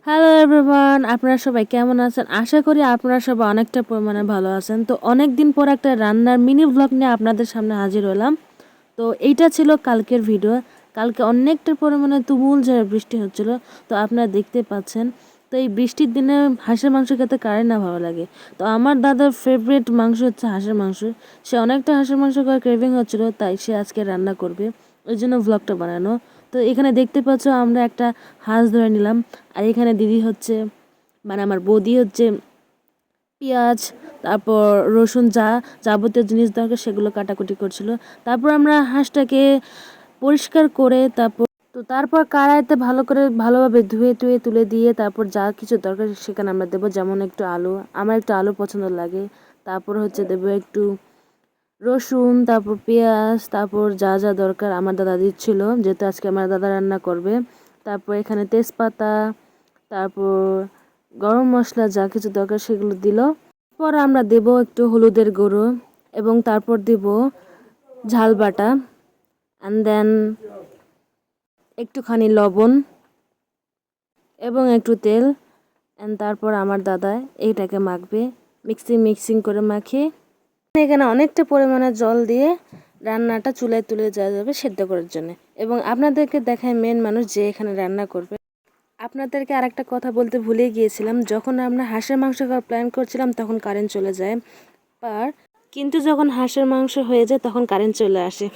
Hello everyone, আপনারা সবাই কেমন আছেন? আশা করি আপনারা সবাই অনেকটা পরিমাণে ভালো আছেন। তো অনেক দিন পর একটা রান্নার মিনি ভ্লগ নিয়ে আপনাদের সামনে হাজির হলাম। তো এইটা ছিল কালকের ভিডিও। কালকে অনেকটা পরিমাণে তুমুল ঝড়ে বৃষ্টি হচ্ছিল। তো আপনারা দেখতে পাচ্ছেন। তো এই বৃষ্টির দিনে হাঁসের মাংস খেতে কারের না ভালো লাগে। তো আমার দাদার ফেভারিট মাংস হচ্ছে হাঁসের মাংস। সে অনেকটা হাঁসের মাংস খাওয়ার ক্রেভিং হচ্ছিল, তাই সে আজকে রান্না করবে। ওই জন্য ভ্লগটা বানানো। তো এখানে দেখতে পাচ্ছ আমরা একটা হাঁস ধরে নিলাম। আর এখানে দিদি হচ্ছে, মানে আমার বৌদি হচ্ছে পেঁয়াজ, তারপর রসুন, যা যাবতীয় জিনিস দরকার সেগুলো কাটাকুটি করছিল। তারপর আমরা হাঁসটাকে পরিষ্কার করে তারপর কড়াইতে ভালো করে ভালোভাবে ধুয়ে টুয়ে তুলে দিয়ে তারপর যা কিছু দরকার সেখানে আমরা দেবো, যেমন একটু আলু, আমার একটু আলু পছন্দ লাগে। তারপর হচ্ছে দেবো একটু রসুন, তারপর পেঁয়াজ, তারপর যা যা দরকার আমার দাদা দিচ্ছিল, যেহেতু আজকে আমার দাদা রান্না করবে। তারপর এখানে তেজপাতা, তারপর গরম মশলা যা কিছু দরকার সেগুলো দিল। পর আমরা দেব একটু হলুদের গুঁড়ো এবং তারপর দেব ঝাল বাটা, অ্যান্ড দেন একটুখানি লবণ এবং একটু তেল। অ্যান্ড তারপর আমার দাদা এইটাকে মাখবে, মিক্সিং করে মাখিয়ে এখানে অনেকটা পরিমাণে জল দিয়ে রান্নাটা চুলায় তুলে দেওয়া যাবে সেদ্ধ করার জন্য। এবং আপনাদেরকে দেখায় মেন মানুষ যে এখানে রান্না করবে। আপনাদেরকে আরেকটা কথা বলতে ভুলে গিয়েছিলাম, যখন আমরা হাঁসের মাংস খাওয়ার প্ল্যান করছিলাম তখন কারেন্ট চলে যায়। কিন্তু যখন হাঁসের মাংস হয়ে যায় তখন কারেন্ট চলে আসে।